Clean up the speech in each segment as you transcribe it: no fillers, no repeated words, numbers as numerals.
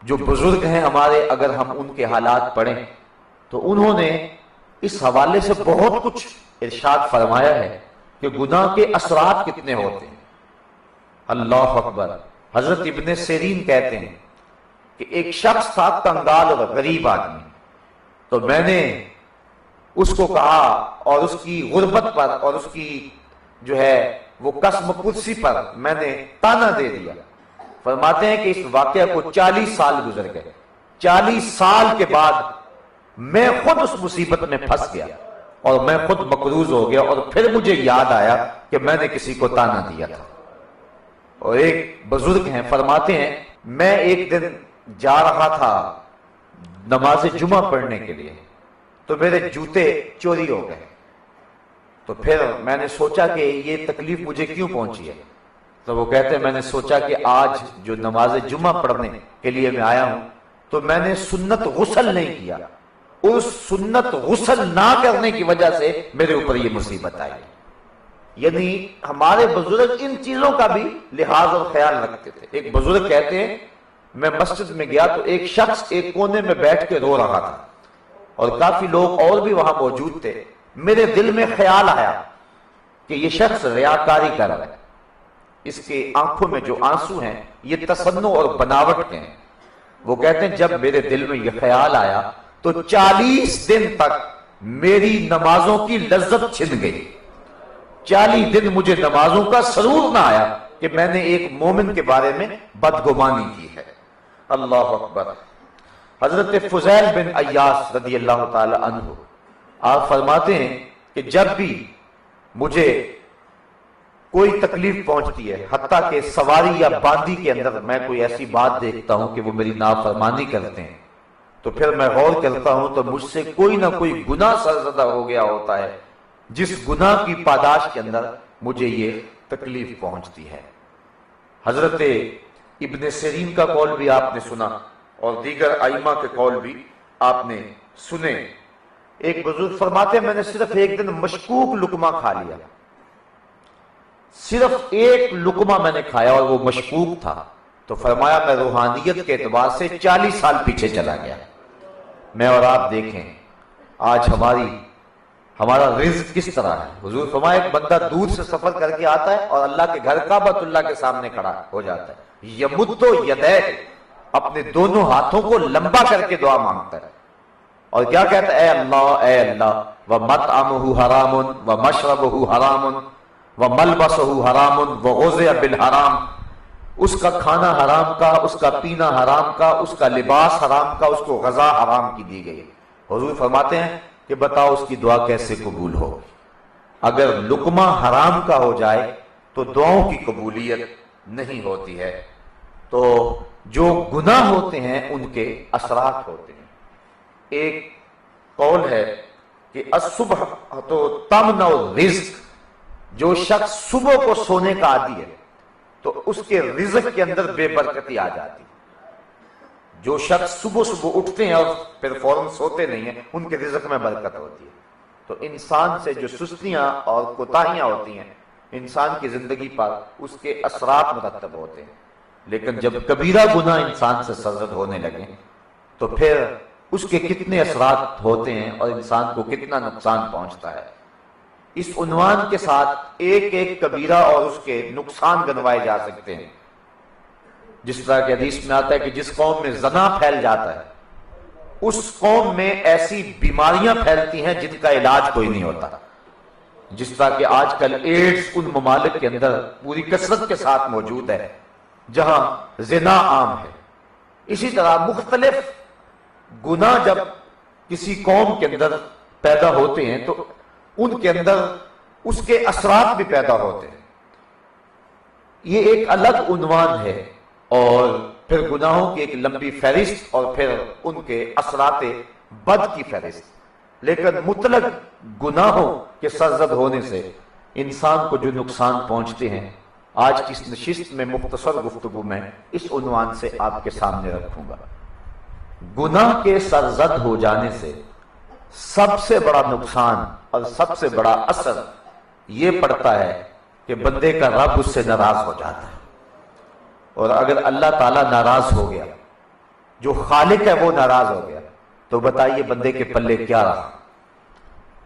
جو بزرگ ہیں ہمارے، اگر ہم ان کے حالات پڑھیں تو انہوں نے اس حوالے سے بہت کچھ ارشاد فرمایا ہے کہ گناہ کے اثرات کتنے ہوتے ہیں۔ اللہ اکبر۔ حضرت ابن سیرین کہتے ہیں کہ ایک شخص تھا کنگال اور غریب آدمی، تو میں نے اس کو کہا اور اس کی غربت پر اور اس کی جو ہے وہ قسم پرسی پر میں نے تانا دے دیا۔ فرماتے ہیں کہ اس واقعہ کو 40 سال گزر گئے، 40 سال کے بعد میں خود اس مصیبت میں پھنس گیا اور میں خود مقروض ہو گیا، اور پھر مجھے یاد آیا کہ میں نے کسی کو تانا دیا تھا۔ اور ایک بزرگ ہیں فرماتے ہیں میں ایک دن جا رہا تھا نماز جمعہ پڑھنے کے لیے، تو میرے جوتے چوری ہو گئے، تو پھر میں نے سوچا کہ یہ تکلیف مجھے کیوں پہنچی ہے، تو وہ کہتے ہیں میں نے سوچا کہ آج جو نماز جمعہ پڑھنے کے لیے میں آیا ہوں تو میں نے سنت غسل نہیں کیا، اس سنت غسل نہ کرنے کی وجہ سے میرے اوپر یہ مصیبت آئی۔ یعنی ہمارے بزرگ ان چیزوں کا بھی لحاظ اور خیال رکھتے تھے۔ ایک بزرگ کہتے ہیں میں مسجد میں گیا تو ایک شخص ایک کونے میں بیٹھ کے رو رہا تھا اور کافی لوگ اور بھی وہاں موجود تھے۔ میرے دل میں خیال آیا کہ یہ شخص ریاکاری کر رہا ہے، اس کے آنکھوں میں جو آنسو ہیں یہ تصنع اور بناوٹ کے ہیں۔ وہ کہتے ہیں جب میرے دل میں یہ خیال آیا تو 40 دن تک میری نمازوں کی لذت چھن گئی۔ 40 دن مجھے نمازوں کا سرور نہ آیا کہ میں نے ایک مومن کے بارے میں بدگمانی کی ہے۔ اللہ اکبر۔ حضرت فضیل بن عیاض رضی اللہ تعالی عنہ آپ فرماتے ہیں کہ جب بھی مجھے کوئی تکلیف پہنچتی ہے، حتیٰ کہ سواری یا باندی کے اندر میں کوئی ایسی بات دیکھتا ہوں کہ وہ میری نافرمانی کرتے ہیں، تو پھر میں غور کرتا ہوں تو مجھ سے کوئی نہ کوئی گناہ سرزدہ ہو گیا ہوتا ہے، جس گناہ کی پاداش کے اندر مجھے یہ تکلیف پہنچتی ہے۔ حضرت ابن سیرین کا قول بھی آپ نے سنا اور دیگر ائمہ کے قول بھی آپ نے سنے۔ ایک بزرگ فرماتے ہیں میں نے صرف ایک دن مشکوک لقمہ کھا لیا، صرف ایک لقمہ میں نے کھایا اور وہ مشکوک تھا، تو فرمایا میں روحانیت کے اعتبار سے 40 سال پیچھے چلا گیا۔ میں اور آپ دیکھیں آج ہمارا رزق کس طرح ہے۔ حضور فرمایا ایک بندہ دور سے سفر کر کے آتا ہے اور اللہ کے گھر کعبۃ اللہ کے سامنے کھڑا ہو جاتا ہے، یمد یدیہ، اپنے دونوں ہاتھوں کو لمبا کر کے دعا مانگتا ہے اور کیا کہتا ہے اے اللہ ومطعمہ حرام ومشربہ حرام وملبسہ حرام وغذی بالحرام، اس کا کھانا حرام کا، اس کا پینا حرام کا، اس کا لباس حرام کا، اس کو غذا حرام کی دی گئی۔ حضور فرماتے ہیں کہ بتاؤ اس کی دعا کیسے قبول ہوگی؟ اگر لقمہ حرام کا ہو جائے تو دعاؤں کی قبولیت نہیں ہوتی ہے۔ تو جو گناہ ہوتے ہیں ان کے اثرات ہوتے ہیں۔ ایک قول ہے کہ الصبح تو تمنع الرزق، جو شخص صبح کو سونے کا عادی ہے تو اس کے رزق کے اندر بے برکتی آ جاتی ہے۔ جو شخص صبح اٹھتے ہیں اور پھر فوراً سوتے نہیں ہیں ان کے رزق میں برکت ہوتی ہے۔ تو انسان سے جو سستیاں اور کوتاہیاں ہوتی ہیں انسان کی زندگی پر اس کے اثرات مرتب ہوتے ہیں، لیکن جب کبیرہ گناہ انسان سے سرزد ہونے لگے تو پھر اس کے کتنے اثرات ہوتے ہیں اور انسان کو کتنا نقصان پہنچتا ہے۔ اس عنوان کے ساتھ ایک ایک کبیرہ اور اس کے نقصان گنوائے جا سکتے ہیں۔ جس طرح کہ حدیث میں آتا ہے کہ جس قوم میں زنا پھیل جاتا ہے اس قوم میں ایسی بیماریاں پھیلتی ہیں جن کا علاج کوئی نہیں ہوتا۔ جس طرح کہ آج کل ایڈز ان ممالک کے اندر پوری کثرت کے ساتھ موجود ہے جہاں زنا عام ہے، اسی طرح مختلف گناہ جب کسی قوم کے اندر پیدا ہوتے ہیں تو ان کے اندر اس کے اثرات بھی پیدا ہوتے ہیں۔ یہ ایک الگ عنوان ہے اور پھر گناہوں کی ایک لمبی فہرست اور پھر ان کے اثرات بد کی فہرست، لیکن مطلق گناہوں کے سرزد ہونے سے انسان کو جو نقصان پہنچتے ہیں آج کی اس نشست میں مختصر گفتگو میں اس عنوان سے آپ کے سامنے رکھوں گا۔ گناہ کے سرزد ہو جانے سے سب سے بڑا نقصان اور سب سے بڑا اثر یہ پڑتا ہے کہ بندے کا رب اس سے ناراض ہو جاتا ہے، اور اگر اللہ تعالیٰ ناراض ہو گیا جو خالق ہے وہ ناراض ہو گیا تو بتائیے بندے کے پلے کیا رہا؟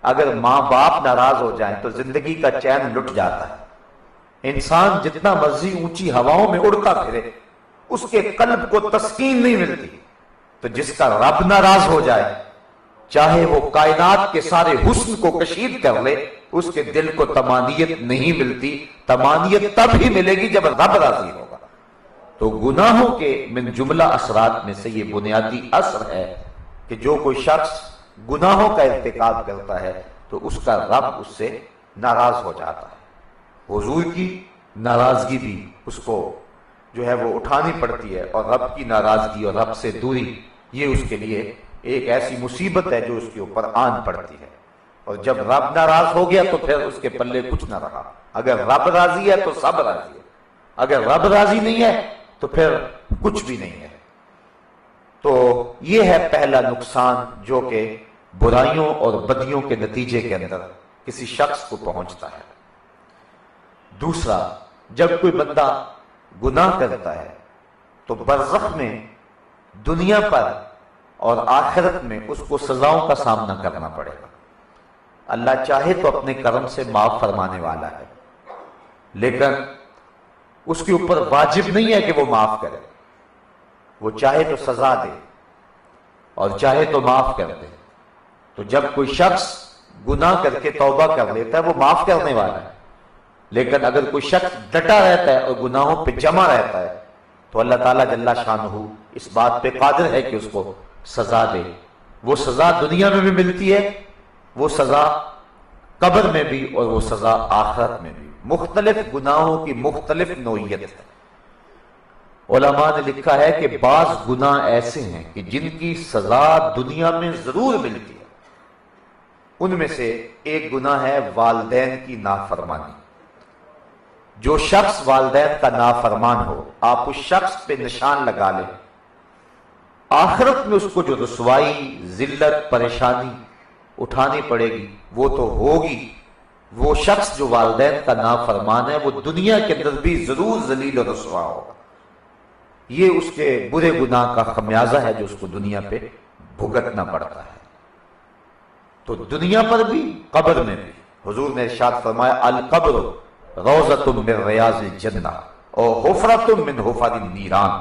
اگر ماں باپ ناراض ہو جائیں تو زندگی کا چین لٹ جاتا ہے۔ انسان جتنا مرضی اونچی ہواؤں میں اڑتا پھرے اس کے قلب کو تسکین نہیں ملتی۔ تو جس کا رب ناراض ہو جائے چاہے وہ کائنات کے سارے حسن کو کشید کر لے اس کے دل کو طمانینت نہیں ملتی۔ طمانینت تب ہی ملے گی جب رب راضی ہوگا۔ تو گناہوں کے من جملہ اثرات میں سے یہ بنیادی اثر ہے کہ جو کوئی شخص گناہوں کا ارتکاب کرتا ہے تو اس کا رب اس سے ناراض ہو جاتا ہے۔ حضور کی ناراضگی بھی اس کو جو ہے وہ اٹھانی پڑتی ہے، اور رب کی ناراضگی اور رب سے دوری یہ اس کے لیے ایک ایسی مصیبت ہے جو اس کے اوپر آن پڑتی ہے۔ اور جب رب ناراض ہو گیا تو پھر اس کے پلے کچھ نہ رہا۔ اگر رب راضی ہے تو سب راضی ہے، اگر رب راضی نہیں ہے تو پھر کچھ بھی نہیں ہے۔ تو یہ ہے پہلا نقصان جو کہ برائیوں اور بدیوں کے نتیجے کے اندر کسی شخص کو پہنچتا ہے۔ دوسرا، جب کوئی بندہ گناہ کرتا ہے تو برزخ میں، دنیا پر اور آخرت میں اس کو سزاؤں کا سامنا کرنا پڑے گا۔ اللہ چاہے تو اپنے کرم سے معاف فرمانے والا ہے، لیکن اس کے اوپر واجب نہیں ہے کہ وہ معاف کرے۔ وہ چاہے تو سزا دے اور چاہے تو معاف کر دے۔ تو جب کوئی شخص گناہ کر کے توبہ کر لیتا ہے وہ معاف کرنے والا ہے، لیکن اگر کوئی شخص ڈٹا رہتا ہے اور گناہوں پہ جمع رہتا ہے تو اللہ تعالیٰ جل شانہ اس بات پہ قادر ہے کہ اس کو سزا دے۔ وہ سزا دنیا میں بھی ملتی ہے، وہ سزا قبر میں بھی، اور وہ سزا آخرت میں بھی۔ مختلف گناہوں کی مختلف نوعیت ہے۔ علماء نے لکھا ہے کہ بعض گناہ ایسے ہیں کہ جن کی سزا دنیا میں ضرور ملتی ہے۔ ان میں سے ایک گناہ ہے والدین کی نافرمانی۔ جو شخص والدین کا نافرمان ہو، آپ اس شخص پہ نشان لگا لیں، آخرت میں اس کو جو رسوائی، ذلت، پریشانی اٹھانی پڑے گی وہ تو ہوگی۔ وہ شخص جو والدین کا نافرمان ہے وہ دنیا کے اندر بھی ضرور ذلیل و رسوا ہوگا۔ یہ اس کے برے گناہ کا خمیازہ ہے جو اس کو دنیا پہ بھگتنا پڑتا ہے۔ تو دنیا پر بھی، قبر میں بھی۔ حضور نے ارشاد فرمایا القبر روضۃ من ریاض الجنہ اور حفرۃ من حفر النیران۔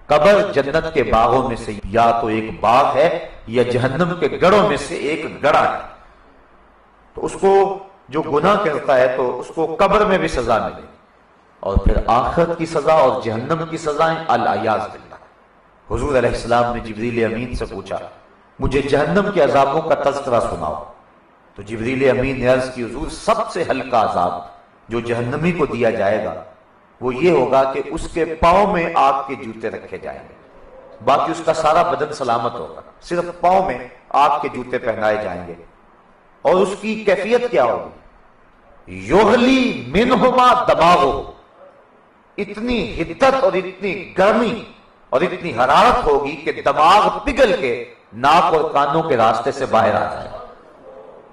قبر جنت کے باغوں میں سے یا تو ایک باغ ہے یا جہنم کے گڑھوں میں سے ایک گڑھا ہے۔ تو اس کو جو گناہ کرتا ہے تو اس کو قبر میں بھی سزا ملے گی، اور پھر آخرت کی سزا اور جہنم کی سزائیں العیاذ باللہ۔ حضور علیہ السلام نے جبریل امین سے پوچھا مجھے جہنم کے عذابوں کا تذکرہ سناؤ، تو جبریل امین نے عرض کی حضور سب سے ہلکا عذاب جو جہنمی کو دیا جائے گا وہ یہ ہوگا کہ اس کے پاؤں میں آگ کے جوتے رکھے جائیں گے، باقی اس کا سارا بدن سلامت ہوگا، صرف پاؤں میں آگ کے جوتے پہنائے جائیں گے۔ اور اس کی کیفیت کیا ہوگی؟ یغلی منہما دماغو، اتنی حدت اور اتنی گرمی اور اتنی حرارت ہوگی کہ دماغ پگھل کے ناک اور کانوں کے راستے سے باہر آ جائے۔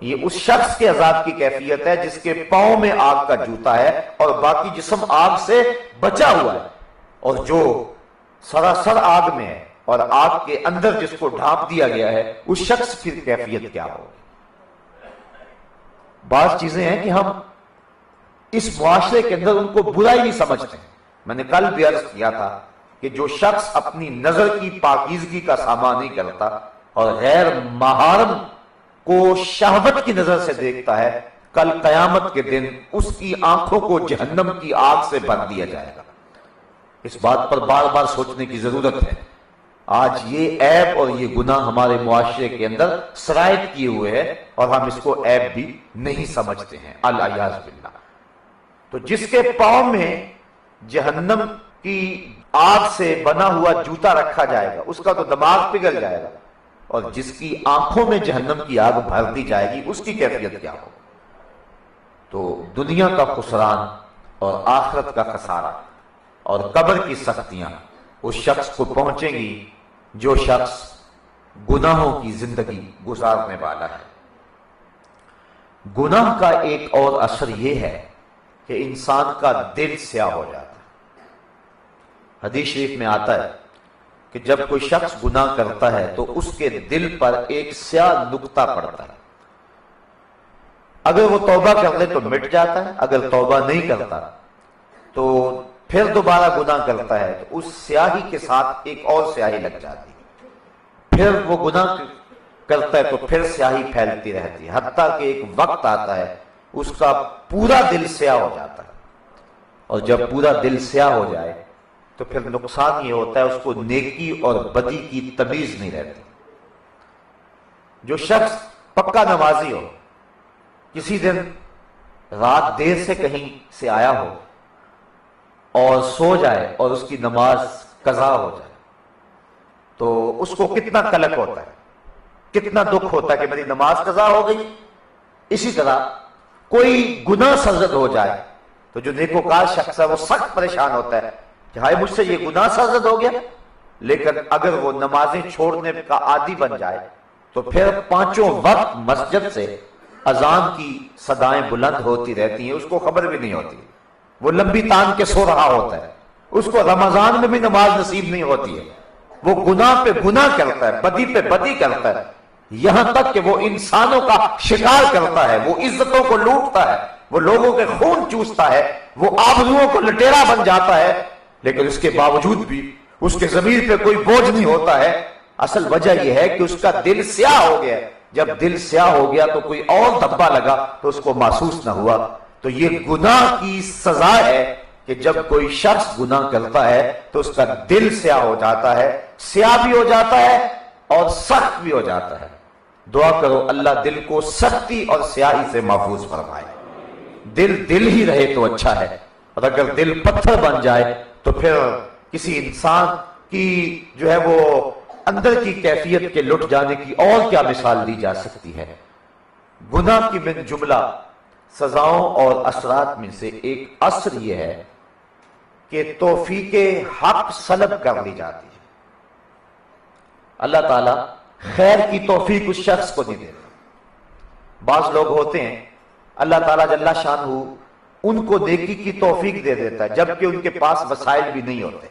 یہ اس شخص کے عذاب کی کیفیت ہے جس کے پاؤں میں آگ کا جوتا ہے اور باقی جسم آگ سے بچا ہوا ہے، اور جو سراسر آگ میں ہے اور آگ کے اندر جس کو ڈھانپ دیا گیا ہے اس شخص کی کیفیت کیا ہوگی؟ بعض چیزیں ہیں کہ ہم اس معاشرے کے اندر ان کو برا ہی نہیں سمجھتے۔ میں نے کل بھی عرض کیا تھا کہ جو شخص اپنی نظر کی پاکیزگی کا سامان نہیں کرتا اور غیر محرم کو شہوت کی نظر سے دیکھتا ہے، کل قیامت کے دن اس کی آنکھوں کو جہنم کی آگ سے بھر دیا جائے گا۔ اس بات پر بار بار سوچنے کی ضرورت ہے۔ آج یہ عیب اور یہ گناہ ہمارے معاشرے کے اندر سرایت کیے ہوئے ہے اور ہم اس کو عیب بھی نہیں سمجھتے ہیں، العیاذ باللہ۔ تو جس کے پاؤں میں جہنم کی آگ سے بنا ہوا جوتا رکھا جائے گا اس کا تو دماغ پگھل جائے گا، اور جس کی آنکھوں میں جہنم کی آگ بھر دی جائے گی اس کی کیفیت کیا ہو؟ تو دنیا کا خسران اور آخرت کا خسارہ اور قبر کی سختیاں اس شخص کو پہنچیں گی جو شخص گناہوں کی زندگی گزارنے والا ہے۔ گناہ کا ایک اور اثر یہ ہے کہ انسان کا دل سیاہ ہو جاتا ہے۔ حدیث شریف میں آتا ہے کہ جب کوئی شخص گناہ کرتا ہے تو اس کے دل پر ایک سیاہ نقطہ پڑتا ہے. اگر وہ توبہ کر لے تو مٹ جاتا ہے، اگر توبہ نہیں کرتا تو پھر دوبارہ گناہ کرتا ہے تو اس سیاہی کے ساتھ ایک اور سیاہی لگ جاتی ہے، پھر وہ گناہ کرتا ہے تو پھر سیاہی پھیلتی رہتی ہے، حتیٰ کہ ایک وقت آتا ہے اس کا پورا دل سیاہ ہو جاتا ہے. اور جب پورا دل سیاہ ہو جائے تو پھر نقصان یہ ہوتا ہے اس کو نیکی اور بدی کی تمیز نہیں رہتی. جو شخص پکا نمازی ہو، کسی دن رات دیر سے کہیں سے آیا ہو اور سو جائے اور اس کی نماز قضا ہو جائے تو اس کو کتنا قلق ہوتا ہے، کتنا دکھ ہوتا ہے کہ میری نماز قضا ہو گئی. اسی طرح کوئی گناہ سرزد ہو جائے تو جو نیکوکار شخص ہے وہ سخت پریشان ہوتا ہے کہ ہائے مجھ سے یہ گناہ سرزد ہو گیا. لیکن اگر وہ نمازیں چھوڑنے کا عادی بن جائے تو پھر پانچوں وقت مسجد سے اذان کی صدائیں بلند ہوتی رہتی ہیں، اس کو خبر بھی نہیں ہوتی. وہ لمبی تان کے سو رہا ہوتا ہے، اس کو رمضان میں بھی نماز نصیب نہیں ہوتی ہے. وہ گناہ پہ گناہ کرتا ہے، بدی پہ بدی کرتا ہے، یہاں تک کہ وہ انسانوں کا شکار کرتا ہے، وہ عزتوں کو لوٹتا ہے، وہ لوگوں کے خون چوستا ہے، وہ آبروؤں کو لٹیرا بن جاتا ہے. لیکن اس کے باوجود بھی اس کے ضمیر پہ کوئی بوجھ نہیں ہوتا ہے. اصل وجہ یہ ہے کہ اس کا دل سیاہ ہو گیا. جب دل سیاہ ہو گیا تو کوئی اور دھبا لگا تو اس کو محسوس نہ ہوا. تو یہ گناہ کی سزا ہے کہ جب کوئی شخص گناہ کرتا ہے تو اس کا دل سیاہ ہو جاتا ہے، سیاہ بھی ہو جاتا ہے اور سخت بھی ہو جاتا ہے. دعا کرو اللہ دل کو سختی اور سیاہی سے محفوظ فرمائے. دل ہی رہے تو اچھا ہے، اور اگر دل پتھر بن جائے تو پھر کسی انسان کی جو ہے وہ اندر کی کیفیت کے لٹ جانے کی اور کیا مثال دی جا سکتی ہے. گناہ کی من جملہ سزاؤں اور اثرات میں سے ایک اثر یہ ہے کہ توفیق حق سلب کر لی جاتی ہے. اللہ تعالیٰ خیر کی توفیق اس شخص کو نہیں دیتا. بعض لوگ ہوتے ہیں اللہ تعالیٰ جل شانہ ان کو نیکی کی توفیق دے دیتا ہے جبکہ ان کے پاس وسائل بھی نہیں ہوتے.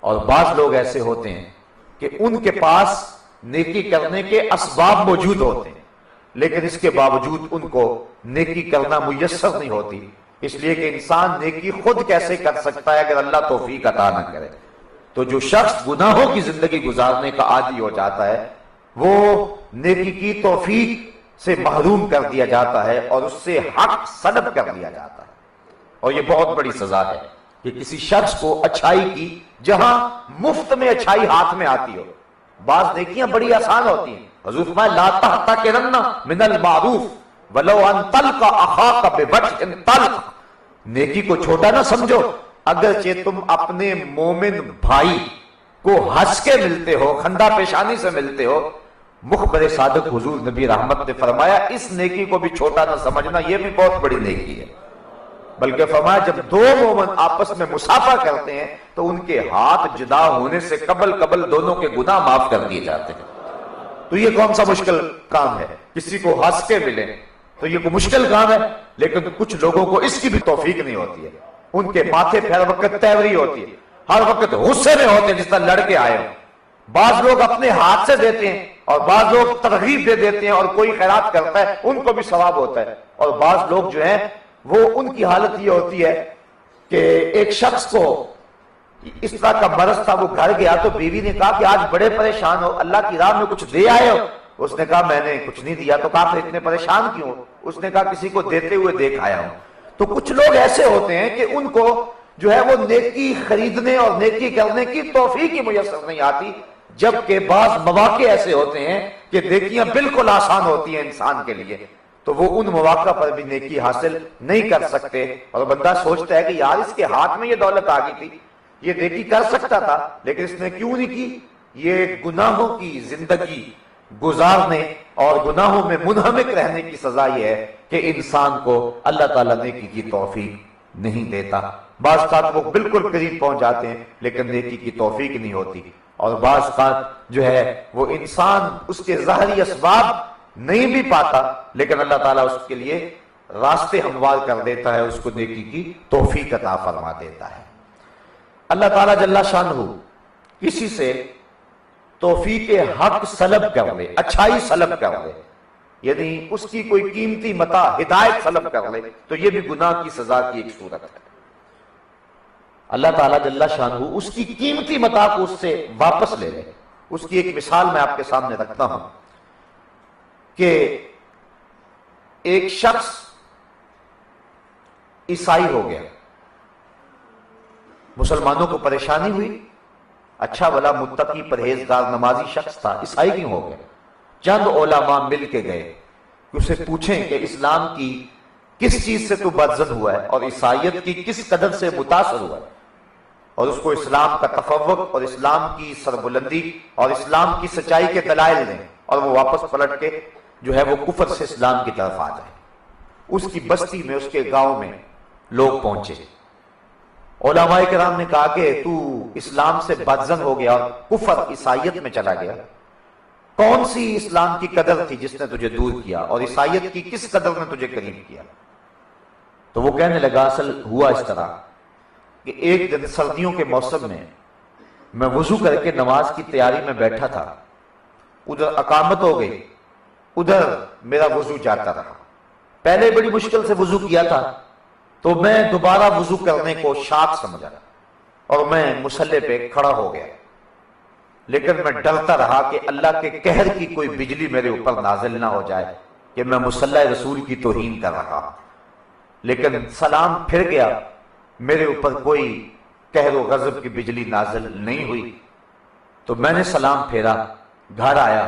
اور بعض لوگ ایسے ہوتے ہیں کہ ان کے پاس نیکی کرنے کے اسباب موجود ہوتے ہیں لیکن اس کے باوجود ان کو نیکی کرنا میسر نہیں ہوتی، اس لیے کہ انسان نیکی خود کیسے کر سکتا ہے اگر اللہ توفیق عطا نہ کرے. تو جو شخص گناہوں کی زندگی گزارنے کا عادی ہو جاتا ہے وہ نیکی کی توفیق سے محروم کر دیا جاتا ہے اور اس سے حق سلب کر دیا جاتا ہے. اور یہ بہت بڑی سزا ہے کہ کسی شخص کو اچھائی کی جہاں مفت میں اچھائی ہاتھ میں آتی ہو. بعض نیکیاں بڑی آسان ہوتی ہیں. حضور فرمائے لا تحتقرن من المعروف ولو ان تلقى اخاك بوجه طلق. نیکی کو چھوٹا نہ سمجھو، اگرچہ تم اپنے مومن بھائی کو ہنس کے ملتے ہو، خندہ پیشانی سے ملتے ہو. مخبر صادق حضور نبی رحمت نے فرمایا اس نیکی کو بھی چھوٹا نہ سمجھنا، یہ بھی بہت بڑی نیکی ہے. بلکہ فرمایا جب دو مومن آپس میں مصافحہ کرتے ہیں تو ان کے ہاتھ جدا ہونے سے قبل دونوں کے گناہ معاف کر دیے جاتے ہیں. تو یہ کون سا مشکل کام ہے؟ کسی کو ہنس کے ملے تو یہ کوئی مشکل کام ہے، لیکن کچھ لوگوں کو اس کی بھی توفیق نہیں ہوتی ہے. ان کے ماتھے پہ ہر وقت تیوری ہوتی ہے، ہر وقت غصے میں ہوتے ہیں جس طرح لڑکے آئے ہوں. بعض لوگ اپنے ہاتھ سے دیتے ہیں اور بعض لوگ ترغیب دے دیتے ہیں اور کوئی خیرات کرتا ہے ان کو بھی ثواب ہوتا ہے. اور بعض لوگ جو ہیں وہ ان کی حالت یہ ہوتی ہے کہ ایک شخص کو اس طرح کا مرض تھا، وہ گھر گیا تو بیوی نے کہا کہ آج بڑے پریشان ہو، اللہ کی راہ میں کچھ دے آئے ہو؟ اس نے کہا میں نے کچھ نہیں دیا. تو کہا پھر اتنے پریشان کیوں؟ اس نے کہا کسی کو دیتے ہوئے دیکھ آیا ہوں. تو کچھ لوگ ایسے ہوتے ہیں کہ ان کو جو ہے وہ نیکی خریدنے اور نیکی کرنے کی توفیق ہی میسر نہیں آتی، جبکہ بعض مواقع ایسے ہوتے ہیں کہ نیکیاں بالکل آسان ہوتی ہیں انسان کے لیے تو وہ ان مواقع پر بھی نیکی حاصل نہیں کر سکتے. اور بندہ سوچتا ہے کہ یار اس کے ہاتھ میں یہ دولت آ گئی تھی، یہ نیکی کر سکتا تھا لیکن اس نے کیوں نہیں کی. یہ گناہوں کی زندگی گزارنے اور گناہوں میں منہمک رہنے کی سزا یہ ہے کہ انسان کو اللہ تعالیٰ نیکی کی توفیق نہیں دیتا. بعض اوقات وہ بالکل قریب پہنچ جاتے ہیں لیکن نیکی کی توفیق نہیں ہوتی. اور بعض اوقات جو ہے وہ انسان اس کے ظاہری اسباب نہیں بھی پاتا لیکن اللہ تعالیٰ اس کے لیے راستے ہموار کر دیتا ہے، اس کو نیکی کی توفیق عطا فرما دیتا ہے. اللہ تعالیٰ جل شانہ کسی سے توفیق حق سلب کر لے، اچھائی سلب کر لے، یعنی اس کی کوئی قیمتی متاع ہدایت سلب کر لے، تو یہ بھی گناہ کی سزا کی ایک صورت ہے۔ اللہ تعالیٰ جل شانہ اس کی قیمتی متاع کو اس سے واپس لے لے۔ اس کی ایک مثال میں آپ کے سامنے رکھتا ہوں کہ ایک شخص عیسائی ہو گیا، مسلمانوں کو پریشانی ہوئی، اچھا بھلا متقی پرہیزگار نمازی شخص تھا، عیسائی کیوں ہو گیا؟ چند علماء مل کے گئے کہ اسے پوچھیں کہ اسلام کی کس چیز سے تو بدزن ہوا ہے اور عیسائیت کی کس قدر سے متاثر ہوا ہے، اور اس کو اسلام کا تفوق اور اسلام کی سربلندی اور اسلام کی سچائی کے دلائل دیں، اور وہ واپس پلٹ کے جو ہے وہ کفر سے اسلام کی طرف آ جائے۔ اس کی بستی میں، اس کے گاؤں میں لوگ پہنچے، علماء کرام نے کہا کہ تو اسلام سے بدزن ہو گیا اور کفر عیسائیت میں چلا گیا، کون سی اسلام کی قدر تھی جس نے تجھے دور کیا، اور عیسائیت کی کس قدر نے تجھے قریب کیا؟ تو وہ کہنے لگا اصل ہوا اس طرح کہ ایک دن سردیوں کے موسم میں وضو کر کے نماز کی تیاری میں بیٹھا تھا، ادھر اقامت ہو گئی، ادھر میرا وضو جاتا رہا۔ پہلے بڑی مشکل سے وضو کیا تھا تو میں دوبارہ وضو کرنے کو شاق سمجھا اور میں مصلی پہ کھڑا ہو گیا، لیکن میں ڈرتا رہا کہ اللہ کے قہر کی کوئی بجلی میرے اوپر نازل نہ ہو جائے کہ میں مصلی رسول کی توہین کر رہا ہوں۔ لیکن سلام پھر گیا، میرے اوپر کوئی قہر و غضب کی بجلی نازل نہیں ہوئی، تو میں نے سلام پھیرا، گھر آیا،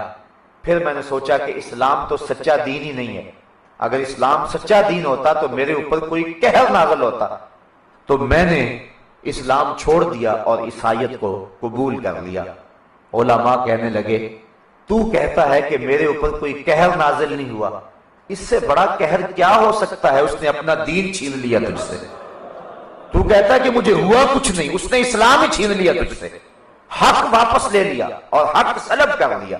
پھر میں نے سوچا کہ اسلام تو سچا دین ہی نہیں ہے، اگر اسلام سچا دین ہوتا تو میرے اوپر کوئی قہر نازل ہوتا، تو میں نے اسلام چھوڑ دیا اور عیسائیت کو قبول کر لیا۔ علماء کہنے لگے تو کہتا ہے کہ میرے اوپر کوئی قہر نازل نہیں ہوا، اس سے بڑا قہر کیا ہو سکتا ہے؟ اس نے اپنا دین چھین لیا تجھ سے۔ تو کہتا ہے کہ مجھے ہوا کچھ نہیں، اس نے اسلام ہی چھین لیا تجھ سے، حق واپس لے لیا اور حق سلب کر لیا۔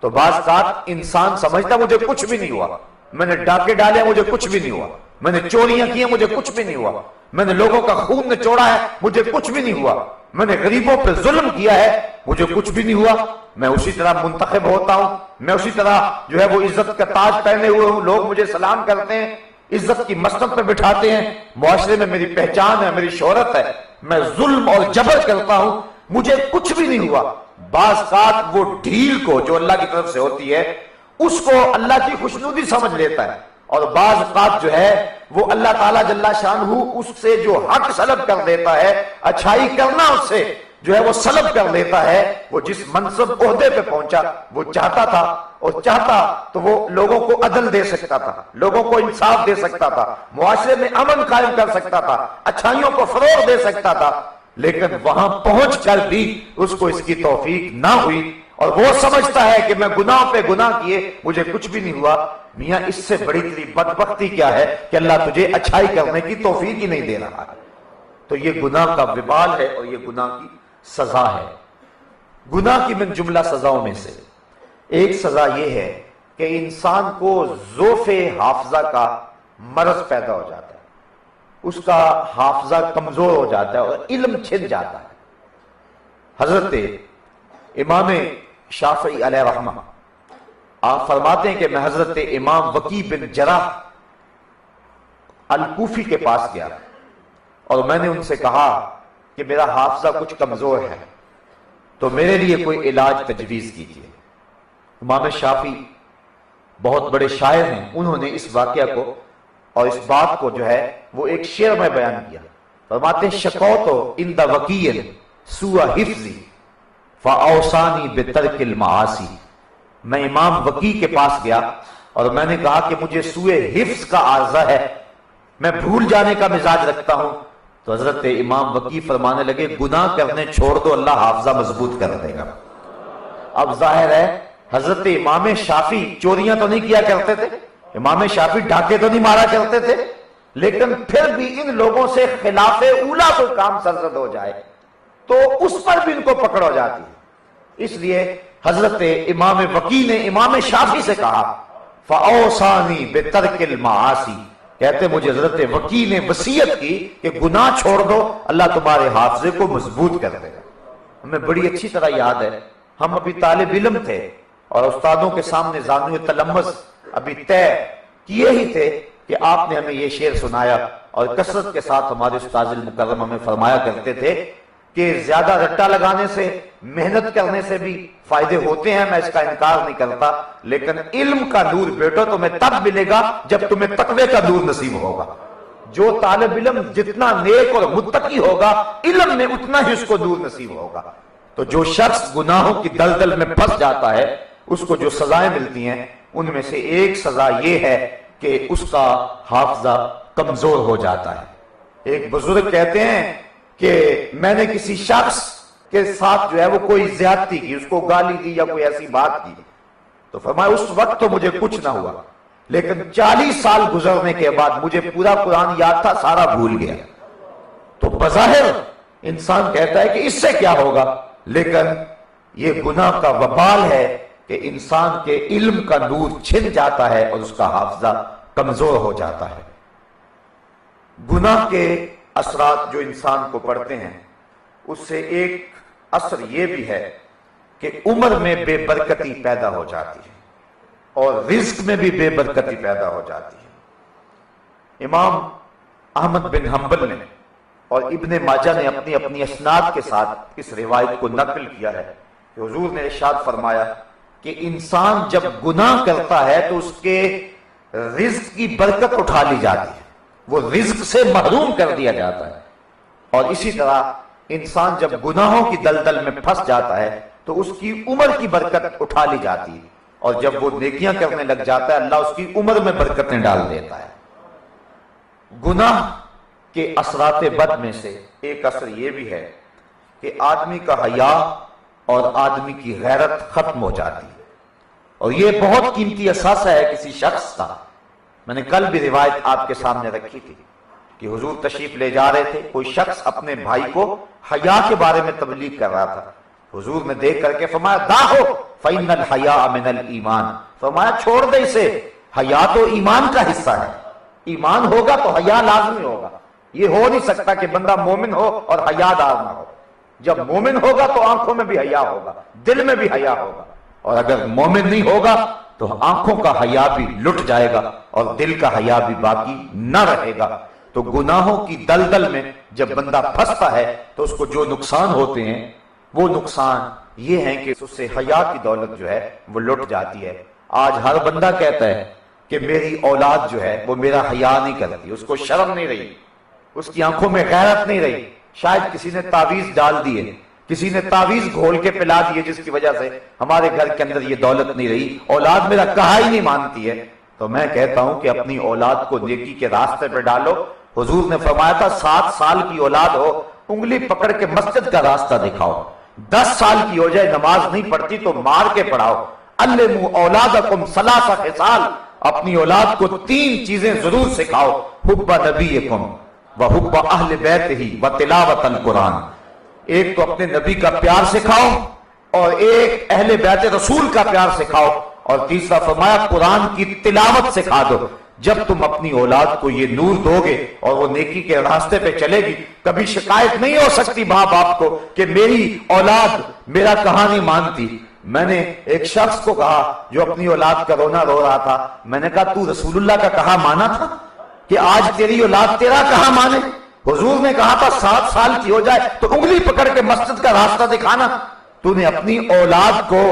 تو بعض اوقات انسان سمجھتا مجھے کچھ بھی نہیں ہوا، میں نے ڈاکے ڈالے مجھے کچھ بھی نہیں ہوا، میں نے چوریاں کی مجھے کچھ بھی نہیں ہوا، میں نے لوگوں کا خون نچوڑا ہے مجھے کچھ بھی نہیں ہوا، میں نے غریبوں پہ ظلم کیا ہے مجھے کچھ بھی نہیں ہوا، میں اسی طرح منتخب ہوتا ہوں، میں اسی طرح جو ہے وہ عزت کا تاج پہنے ہوئے ہوں، لوگ مجھے سلام کرتے ہیں، عزت کی مسند پہ بٹھاتے ہیں، معاشرے میں میری پہچان ہے، میری شہرت ہے، میں ظلم اور جبر کرتا ہوں، مجھے کچھ بھی نہیں ہوا۔ بعض اوقات وہ ڈھیل کو جو اللہ کی طرف سے ہوتی ہے اس کو اللہ کی خوشنودی سمجھ لیتا ہے، اور بعض اوقات جو ہے وہ اللہ تعالیٰ جل شانہ اس سے جو حق سلب کر دیتا ہے، اچھائی کرنا اس سے جو ہے وہ سلب کر لیتا ہے۔ وہ جس منصب عہدے پہ پہنچا وہ چاہتا تھا، اور چاہتا تو وہ لوگوں کو عدل دے سکتا تھا، لوگوں کو انصاف دے سکتا تھا، معاشرے میں امن قائم کر سکتا تھا، اچھائیوں کو فروغ دے سکتا تھا، لیکن وہاں پہنچ کر بھی اس کو اس کی توفیق نہ ہوئی، اور وہ سمجھتا ہے کہ میں گناہ پہ گناہ کیے مجھے کچھ بھی نہیں ہوا۔ میاں اس سے بڑی تیری بدبختی کیا ہے کہ اللہ تجھے اچھائی کرنے کی توفیق ہی نہیں دے رہا ہے۔ تو یہ گناہ کا وبال ہے اور یہ گناہ کی سزا ہے۔ گناہ کی من جملہ سزاؤں میں سے ایک سزا یہ ہے کہ انسان کو ضعف حافظہ کا مرض پیدا ہو جاتا ہے، اس کا حافظہ کمزور ہو جاتا ہے اور علم چھن جاتا ہے۔ حضرت امام شافعی علیہ رحمہ آپ فرماتے ہیں کہ میں حضرت امام وکیع بن جراح الکوفی کے پاس گیا اور میں نے ان سے کہا کہ میرا حافظہ کچھ کمزور ہے تو میرے لیے کوئی علاج تجویز کیجیے۔ امام شافعی بہت بڑے شاعر ہیں، انہوں نے اس واقعہ کو اور اس بات کو جو ہے وہ ایک شعر میں بیان کیا۔ فرماتے ہیں شکوت عند وکیع سوء حفظی فاوصانی بترک المعاصی، میں امام وکیع کے پاس گیا اور میں نے کہا کہ مجھے سوء حفظ کا عارضہ ہے، میں بھول جانے کا مزاج رکھتا ہوں، تو حضرت امام وکیع فرمانے لگے گناہ کرنے چھوڑ دو، اللہ حافظہ مضبوط کر دے گا۔ اب ظاہر ہے حضرت امام شافعی چوریاں تو نہیں کیا کرتے تھے، امام شافعی ڈاکے تو نہیں مارا کرتے تھے، لیکن پھر بھی ان لوگوں سے خلاف اولا کوئی کام سرزد ہو جائے تو اس پر بھی ان کو پکڑ ہو جاتی ہے۔ اس لیے حضرت امام وکیع نے امام شافعی سے کہا فاوصانی بترک المعاصی، کہتے مجھے حضرت وکیع نے وصیت کی کہ گناہ چھوڑ دو، اللہ تمہارے حافظے کو مضبوط کر دے گا۔ ہمیں بڑی اچھی طرح یاد ہے، ہم ابھی طالب علم تھے اور استادوں کے سامنے زانو تلمس ابھی طے کیے ہی تھے کہ آپ نے ہمیں یہ شعر سنایا، اور کثرت کے ساتھ ہمارے استاد المکرم ہمیں فرمایا کرتے تھے کہ زیادہ رٹا لگانے سے، محنت کرنے سے بھی فائدے ہوتے ہیں، میں اس کا انکار نہیں کرتا، لیکن علم کا نور بیٹو تمہیں تب ملے گا جب تمہیں تقوی کا نور نصیب ہوگا۔ جو طالب علم جتنا نیک اور متقی ہوگا، علم میں اتنا ہی اس کو نور نصیب ہوگا۔ تو جو شخص گناہوں کی دلدل میں پھنس جاتا ہے، اس کو جو سزائیں ملتی ہیں، ان میں سے ایک سزا یہ ہے کہ اس کا حافظہ کمزور ہو جاتا ہے۔ ایک بزرگ کہتے ہیں کہ میں نے کسی شخص کے ساتھ جو ہے وہ کوئی زیادتی کی، اس کو گالی دی یا کوئی ایسی بات کی، تو فرمایا اس وقت تو مجھے کچھ نہ ہوا، لیکن 40 سال گزرنے کے بعد مجھے پورا قرآن یاد تھا، سارا بھول گیا۔ تو بظاہر انسان کہتا ہے کہ اس سے کیا ہوگا، لیکن یہ گناہ کا وبال ہے کہ انسان کے علم کا نور چھن جاتا ہے اور اس کا حافظہ کمزور ہو جاتا ہے۔ گناہ کے اثرات جو انسان کو پڑتے ہیں، اس سے ایک اثر یہ بھی ہے کہ عمر میں بے برکتی پیدا ہو جاتی ہے اور رزق میں بھی بے برکتی پیدا ہو جاتی ہے۔ امام احمد بن حنبل نے اور ابن ماجہ نے اپنی اپنی اسناد کے ساتھ اس روایت کو نقل کیا ہے کہ حضور نے ارشاد فرمایا کہ انسان جب گناہ کرتا ہے تو اس کے رزق کی برکت اٹھا لی جاتی ہے، وہ رزق سے محروم کر دیا جاتا ہے، اور اسی طرح انسان جب گناہوں کی دلدل میں پھنس جاتا ہے تو اس کی عمر کی برکت اٹھا لی جاتی ہے، اور جب وہ نیکیاں کرنے لگ جاتا ہے اللہ اس کی عمر میں برکتیں ڈال دیتا ہے۔ گناہ کے اثرات بد میں سے ایک اثر یہ بھی ہے کہ آدمی کا حیا اور آدمی کی غیرت ختم ہو جاتی ہے، اور یہ بہت قیمتی اثاثہ ہے کسی شخص کا۔ میں نے کل بھی روایت آپ کے سامنے رکھی تھی کہ حضور تشریف لے جا رہے تھے، کوئی شخص اپنے بھائی کو حیا کے بارے میں تبلیغ کر رہا تھا، حضور نے دیکھ کر کے فرمایا داہو فإن الحیاء من الایمان، فرمایا چھوڑ دے اسے، حیا تو ایمان کا حصہ ہے، ایمان ہوگا تو حیا لازمی ہوگا۔ یہ ہو نہیں سکتا کہ بندہ مومن ہو اور حیا دار نہ ہو، جب مومن ہوگا تو آنکھوں میں بھی حیا ہوگا، دل میں بھی حیا ہوگا، اور اگر مومن نہیں ہوگا تو آنکھوں کا حیا بھی لٹ جائے گا اور دل کا حیا بھی باقی نہ رہے گا۔ تو گناہوں کی دلدل میں جب بندہ پھنستا ہے تو اس کو جو نقصان ہوتے ہیں وہ نقصان یہ ہیں کہ اس سے حیا کی دولت جو ہے وہ لٹ جاتی ہے۔ آج ہر بندہ کہتا ہے کہ میری اولاد جو ہے وہ میرا حیا نہیں کرتی، اس کو شرم نہیں رہی، اس کی آنکھوں میں غیرت نہیں رہی، شاید کسی نے تعویذ ڈال دیے، کسی نے تعویذ گھول کے پلا دیے جس کی وجہ سے ہمارے گھر کے اندر یہ دولت نہیں رہی، اولاد میرا کہا ہی نہیں مانتی ہے۔ تو میں کہتا ہوں کہ اپنی اولاد کو نیکی کے راستے پہ ڈالو۔ حضور نے فرمایا تھا 7 سال کی اولاد ہو انگلی پکڑ کے مسجد کا راستہ دکھاؤ، 10 سال کی ہو جائے نماز نہیں پڑھتی تو مار کے پڑھاؤ۔ علموا اولادکم 3 خصال، اپنی اولاد کو 3 چیزیں ضرور سکھاؤ، حب نبیکم وحب اہل بیتہ وتلاوت القرآن، ایک تو اپنے نبی کا پیار سکھاؤ اور ایک اہل بیت رسول کا پیار سکھاؤ، اور تیسرا فرمایا قرآن کی تلاوت سکھا دو۔ جب تم اپنی اولاد کو یہ نور دو گے اور وہ نیکی کے راستے پہ چلے گی، کبھی شکایت نہیں ہو سکتی ماں باپ کو کہ میری اولاد میرا کہا نہیں مانتی۔ میں نے ایک شخص کو کہا جو اپنی اولاد کا رونا رو رہا تھا، میں نے کہا تو رسول اللہ کا کہا مانا تھا کہ آج تیری اولاد تیرا کہا مانے؟ حضور نے کہا تھا 7 سال کی ہو جائے تو انگلی پکڑ کے مسجد کا راستہ دکھانا۔ تو نے اپنی اولاد کو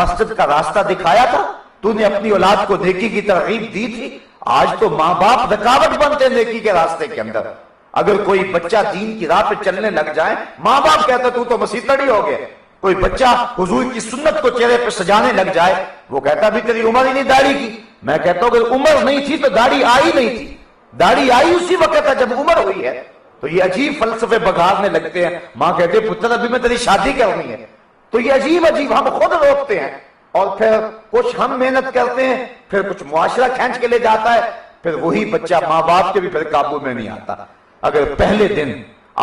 مسجد کا راستہ دکھایا تھا؟ تو نے اپنی اولاد کو نیکی کی ترغیب دی تھی؟ آج تو ماں باپ رکاوٹ بنتے نیکی کے راستے کے اندر۔ اگر کوئی بچہ دین کی راہ پہ چلنے لگ جائے، ماں باپ کہتا تو تو مسیحی ہو گیا۔ کوئی بچہ حضور کی سنت کو چہرے پہ سجانے لگ جائے، وہ کہتا بھی تیری عمر ہی نہیں داڑھی کی۔ میں کہتا ہوں اگر عمر نہیں تھی تو داڑھی آئی نہیں تھی، داڑھی آئی اسی وقت ہے جب عمر ہوئی ہے۔ تو یہ عجیب فلسفے بگاڑنے لگتے ہیں۔ ماں کہتے پتر ابھی میں تیری شادی کرنی ہے، تو یہ عجیب عجیب ہم خود روکتے ہیں، اور پھر کچھ ہم محنت کرتے ہیں، پھر کچھ معاشرہ کھینچ کے لے جاتا ہے، پھر وہی بچہ ماں باپ کے بھی پھر قابو میں نہیں آتا۔ اگر پہلے دن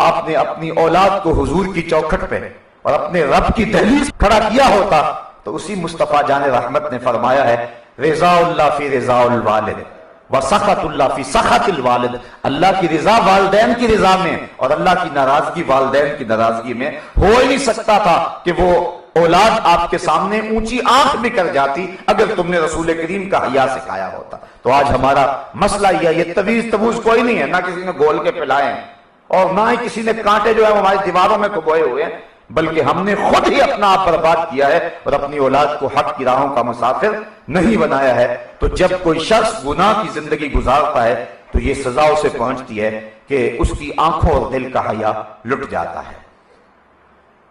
آپ نے اپنی اولاد کو حضور کی چوکھٹ پہ اور اپنے رب کی دہلیز کھڑا کیا ہوتا تو اسی مصطفیٰ جان رحمت نے فرمایا ہے رضا اللہ فی رضا الوالد وَسَخَطُ اللَّهِ فِي سَخَطِ الْوَالِدِ، اللہ کی رضا والدین کی رضا میں اور اللہ کی ناراضگی والدین کی ناراضگی میں ہو ہی نہیں سکتا تھا کہ وہ اولاد آپ کے سامنے اونچی آنکھ بھی کر جاتی اگر تم نے رسول کریم کا حیا سکھایا ہوتا۔ تو آج ہمارا مسئلہ یہ تویز تبوز کوئی نہیں ہے، نہ کسی نے گول کے پلائے ہیں اور نہ ہی کسی نے کانٹے جو ہے ہماری دیواروں میں کبوئے ہوئے ہیں، بلکہ ہم نے خود ہی اپنا آپ برباد کیا ہے اور اپنی اولاد کو حق کی راہوں کا مسافر نہیں بنایا ہے۔ تو جب کوئی شخص گناہ کی زندگی گزارتا ہے تو یہ سزا اسے پہنچتی ہے کہ اس کی آنکھوں اور دل کا حیا لٹ جاتا ہے۔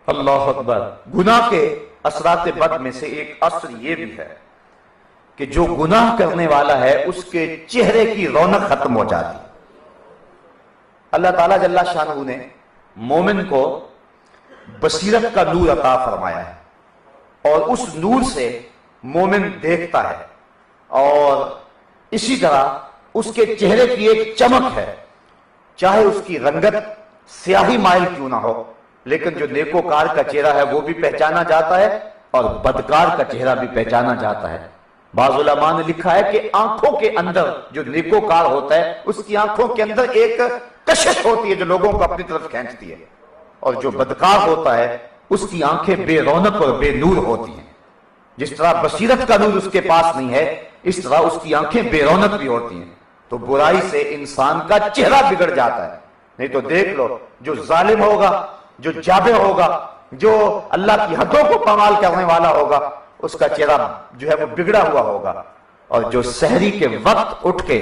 اللہ اکبر۔ گناہ کے اثرات بد میں سے ایک اثر یہ بھی ہے کہ جو گناہ کرنے والا ہے اس کے چہرے کی رونق ختم ہو جاتی ہے۔ اللہ تعالیٰ جل شانہ نے مومن کو بصیرت کا نور عطا فرمایا ہے اور اس نور سے مومن دیکھتا ہے، اور اسی طرح اس کے چہرے کی ایک چمک ہے، چاہے اس کی رنگت سیاہی مائل کیوں نہ ہو، لیکن جو نیکوکار کا چہرہ ہے وہ بھی پہچانا جاتا ہے اور بدکار کا چہرہ بھی پہچانا جاتا ہے۔ بعض علماء نے لکھا ہے کہ آنکھوں کے اندر جو نیکوکار ہوتا ہے اس کی آنکھوں کے اندر ایک کشش ہوتی ہے جو لوگوں کو اپنی طرف کھینچتی ہے، اور جو بدکار ہوتا ہے اس کی آنکھیں بے رونق اور بے نور ہوتی ہیں۔ جس طرح بصیرت کا نور اس کے پاس نہیں ہے، اس طرح اس کی آنکھیں بے رونق بھی ہوتی ہیں۔ تو برائی سے انسان کا چہرہ بگڑ جاتا ہے۔ نہیں تو دیکھ لو، جو ظالم ہوگا، جو جابر ہوگا، جو اللہ کی حدوں کو پامال کرنے والا ہوگا، اس کا چہرہ جو ہے وہ بگڑا ہوا ہوگا، اور جو سحری کے وقت اٹھ کے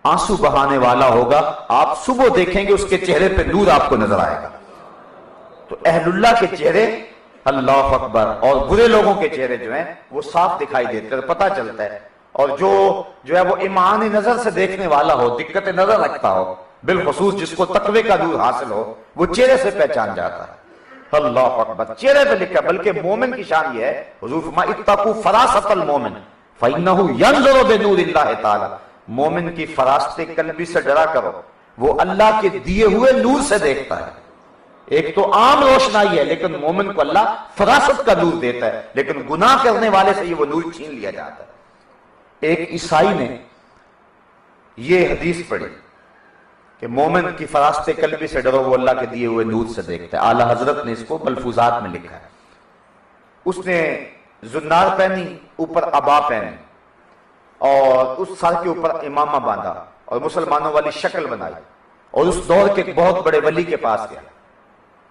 آنسو بہانے والا ہوگا، آپ صبح دیکھیں گے اس کے چہرے پہ نور آپ کو نظر آئے گا۔ تو اہل اللہ کے چہرے، اللہ اکبر، اور برے لوگوں کے چہرے جو ہیں وہ صاف دکھائی دیتے ہیں، پتہ چلتا ہے۔ اور جو ہے وہ ایمانی نظر سے دیکھنے والا ہو، دقت نظر رکھتا ہو، بالخصوص جس کو تقوی کا نور حاصل ہو، وہ چہرے سے پہچان جاتا ہے۔ اللہ اکبر، چہرے پہ لکھا۔ بلکہ مومن کی شان یہ ہے، حضور فرمایا اتقوا فراست المومن فإنه ينظر بنور اللہ تعالی، مومن کی فراست قلبی سے ڈرا کرو، وہ اللہ کے دیے ہوئے نور سے دیکھتا ہے۔ ایک تو عام روشنائی ہے، لیکن مومن کو اللہ فراست کا نور دیتا ہے، لیکن گناہ کرنے والے سے یہ وہ نور چھین لیا جاتا ہے۔ ایک عیسائی نے یہ حدیث پڑھی کہ مومن کی فراست قلبی سے ڈرو، وہ اللہ کے دیے ہوئے نور سے دیکھتا ہے۔ اعلیٰ حضرت نے اس کو ملفوظات میں لکھا ہے۔ اس نے زنار پہنی، اوپر عبا پہنی، اور اس سر کے اوپر امامہ باندھا اور مسلمانوں والی شکل بنائی، اور اس دور کے ایک بہت بڑے ولی کے پاس گیا،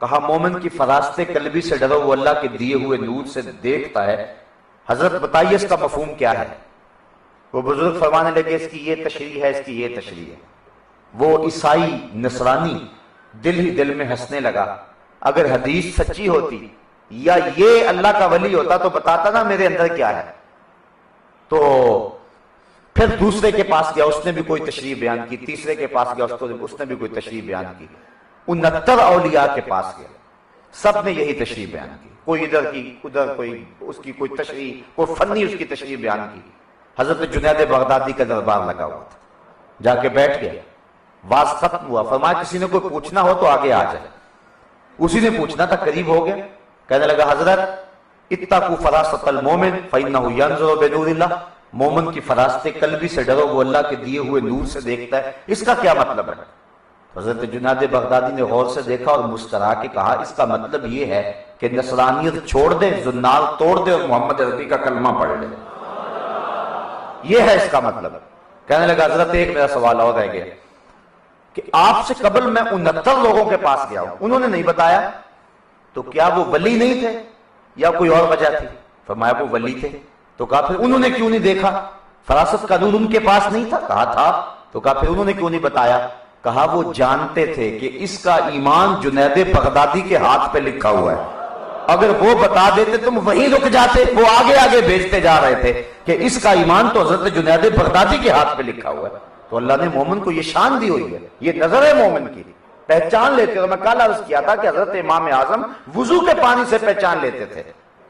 کہا مومن کی فراست قلبی سے ڈرو، وہ اللہ کے دیے ہوئے نور سے دیکھتا ہے۔ حضرت بتائیے اس کا مفہوم کیا ہے؟ وہ بزرگ فرمانے لگے اس کی یہ تشریح ہے، اس کی یہ تشریح ہے۔ وہ عیسائی نصرانی دل ہی دل میں ہنسنے لگا، اگر حدیث سچی ہوتی یا یہ اللہ کا ولی ہوتا تو بتاتا نا میرے اندر کیا ہے۔ تو پھر دوسرے کے پاس گیا، اس نے بھی کوئی تشریح بیان کی، تیسرے کے پاس گیا، اس نے بھی کوئی تشریح بیان کی، 69 اولیاء کے پاس گیا، سب نے یہی تشریح بیان کی، کوئی ادھر کی ادھر، کوئی اس کی کوئی تشریح، کوئی فنی اس کی تشریح بیان کی۔ حضرت جنید بغدادی کا دربار لگا ہوا تھا، جا کے بیٹھ گیا، واز ختم ہوا، فرمایا کسی نے کوئی پوچھنا ہو تو آگے آ جائے۔ اسی نے پوچھنا تھا، قریب ہو گیا، کہنے لگا حضرت اتقوا فراست المومن فإنه ينظر بنور اللہ، مومن کی فراست قلبی سے ڈرو، وہ اللہ کے دیے ہوئے نور سے دیکھتا ہے۔ اس کا کیا مطلب ہے؟ حضرت جنید بغدادی نے غور سے دیکھا اور مسکرا کے کہا اس کا مطلب یہ ہے کہ نصرانیت چھوڑ دے، زنار توڑ دے اور محمد عربی کا کلمہ پڑھ لے، یہ ہے اس کا مطلب۔ کہنے لگا حضرت ایک میرا سوال اور رہ گیا کہ آپ سے قبل میں 69 لوگوں کے پاس گیا ہوں، انہوں نے نہیں بتایا، تو کیا وہ ولی نہیں تھے یا کوئی اور وجہ تھی؟ فرمایا وہ ولی تھے۔ تو کہا پھر انہوں نے کیوں نہیں دیکھا؟ فراست کا نور ان کے پاس نہیں تھا؟ کہا تھا۔ تو کہا پھر انہوں نے کیوں نہیں بتایا؟ کہا وہ جانتے تھے کہ اس کا ایمان جنید بغدادی کے ہاتھ پہ لکھا ہوا ہے، اگر وہ بتا دیتے تم وہیں رک جاتے، وہ آگے آگے بھیجتے جا رہے تھے کہ اس کا ایمان تو حضرت جنید بغدادی کے ہاتھ پہ لکھا ہوا ہے۔ تو اللہ نے مومن کو یہ شان دی ہوئی ہے، یہ نظر ہے مومن کی، پہچان لیتے۔ اور میں کل عرض کیا تھا کہ حضرت امام اعظم وضو کے پانی سے پہچان لیتے تھے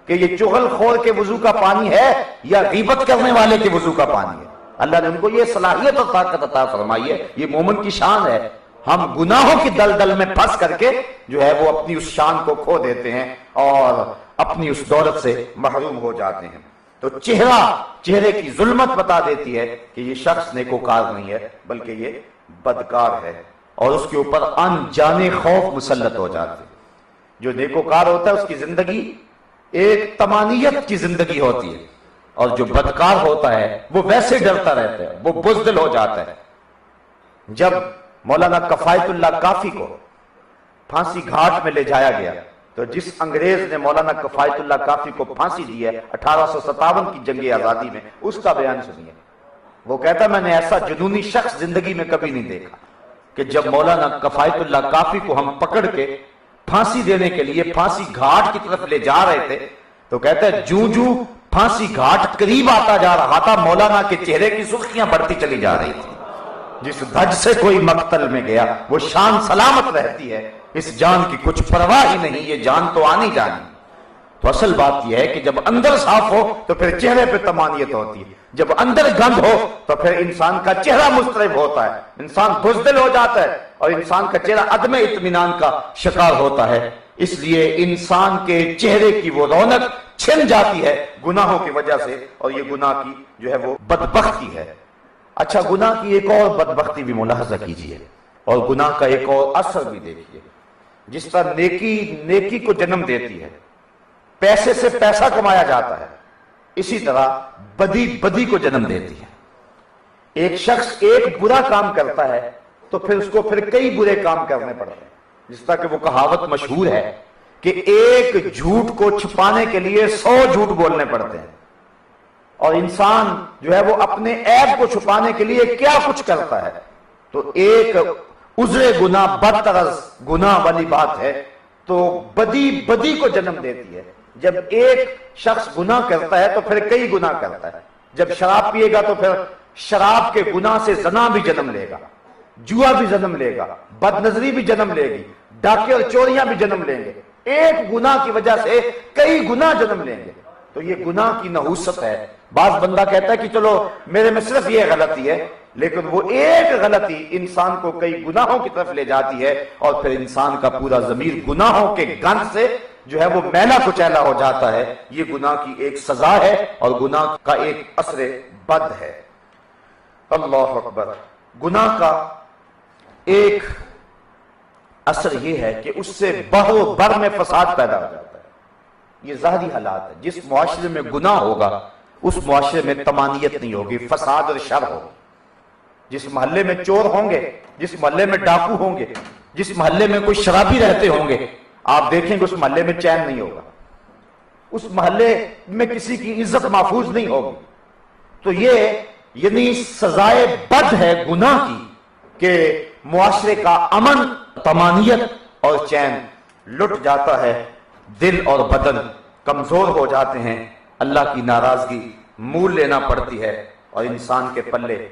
کہ یہ چغل خور کے وضو کا پانی ہے یا غیبت کرنے والے کے وضو کا پانی ہے۔ اللہ نے ان کو یہ صلاحیت اور طاقت عطا فرمائی ہے، یہ مومن کی شان ہے۔ ہم گناہوں کی دلدل میں پھنس کر کے جو ہے وہ اپنی اس شان کو کھو دیتے ہیں اور اپنی اس دولت سے محروم ہو جاتے ہیں۔ تو چہرے کی ظلمت بتا دیتی ہے کہ یہ شخص نیکوکار نہیں ہے بلکہ یہ بدکار ہے، اور اس کے اوپر انجانے خوف مسلط ہو جاتے ہیں۔ جو نیکوکار ہوتا ہے اس کی زندگی ایک طمانیت کی زندگی ہوتی ہے، اور جو بدکار ہوتا ہے وہ ویسے ڈرتا رہتا ہے، وہ بزدل ہو جاتا ہے۔ جب مولانا کفایت اللہ کافی کو پھانسی گھاٹ میں لے جایا گیا تو جس انگریز نے مولانا کفایت اللہ کافی کو پھانسی دی ہے 1857 کی جنگ آزادی میں، اس کا بیان سنیے۔ وہ کہتا ہے میں نے ایسا جنونی شخص زندگی میں کبھی نہیں دیکھا کہ جب مولانا کفایت اللہ کافی کو ہم پکڑ کے پھانسی دینے کے لیے پھانسی گھاٹ کی طرف لے جا رہے تھے تو کہتا ہے جوں پھانسی گھاٹ قریب آتا جا رہا تھا مولانا کے چہرے کی سرخیاں بڑھتی چلی جا رہی تھی۔ جس دھج سے کوئی مقتل میں گیا وہ شان سلامت رہتی ہے، اس جان کی کچھ پرواہ ہی نہیں، یہ جان تو آنی جانی۔ تو اصل بات یہ ہے کہ جب اندر صاف ہو تو پھر چہرے پہ طمانیت ہوتی ہے، جب اندر گند ہو تو پھر انسان کا چہرہ مضطرب ہوتا ہے، انسان بزدل ہو جاتا ہے، اور انسان کا چہرہ عدم اطمینان کا شکار ہوتا ہے۔ اس لیے انسان کے چہرے کی وہ رونق چھن جاتی ہے گناہوں کی وجہ سے، اور یہ گناہ کی جو ہے وہ بدبختی ہے۔ اچھا، گناہ کی ایک اور بدبختی بھی ملاحظہ کیجئے، اور گناہ کا ایک اور اثر بھی دیکھیے۔ جس طرح نیکی کو جنم دیتی ہے، پیسے سے پیسہ کمایا جاتا ہے، اسی طرح بدی کو جنم دیتی ہے۔ ایک شخص ایک برا کام کرتا ہے تو پھر اس کو کئی برے کام کرنے پڑتے ہیں۔ جس طرح کہ وہ کہاوت مشہور ہے کہ ایک جھوٹ کو چھپانے کے لیے 100 جھوٹ بولنے پڑتے ہیں، اور انسان جو ہے وہ اپنے عیب کو چھپانے کے لیے کیا کچھ کرتا ہے۔ تو ایک عذر گناہ بدطرز گناہ والی بات ہے، تو بدی کو جنم دیتی ہے۔ جب ایک شخص گناہ کرتا ہے تو پھر کئی گناہ کرتا ہے۔ جب شراب پیے گا تو پھر شراب کے گناہ سے زنا بھی جنم لے گا، جوا بھی جنم لے گا، بد نظری بھی جنم لے گی، ڈاکے اور چوریاں بھی جنم لیں گے۔ ایک گناہ کی وجہ سے کئی گناہ جنم لیں گے۔ تو یہ گناہ کی نحوست ہے۔ بعض بندہ کہتا ہے کہ چلو میرے میں صرف یہ غلطی ہے، لیکن وہ ایک غلطی انسان کو کئی گناہوں کی طرف لے جاتی ہے، اور پھر انسان کا پورا ضمیر گناہوں کے گند سے جو ہے وہ میلا کچیلا ہو جاتا ہے۔ یہ گناہ کی ایک سزا ہے اور گناہ کا ایک اثر بد ہے۔ اللہ اکبر۔ گناہ کا ایک اثر یہ ہے کہ اس سے بحر و بر میں فساد پیدا ہو جاتا ہے۔ یہ ظاہری حالات ہے۔ جس معاشرے میں گناہ ہوگا اس معاشرے میں طمانیت نہیں ہوگی، فساد اور شر ہوگی۔ جس محلے میں چور ہوں گے، جس محلے میں ڈاکو ہوں گے، جس محلے میں کوئی شرابی رہتے ہوں گے، آپ دیکھیں گے اس محلے میں چین نہیں ہوگا، اس محلے میں کسی کی عزت محفوظ نہیں ہوگی۔ تو یہ یعنی سزائے بد ہے گناہ کی کہ معاشرے کا امن، طمانیت اور چین لٹ جاتا ہے، دل اور بدن کمزور ہو جاتے ہیں، اللہ کی ناراضگی مول لینا پڑتی ہے، اور انسان کے پلے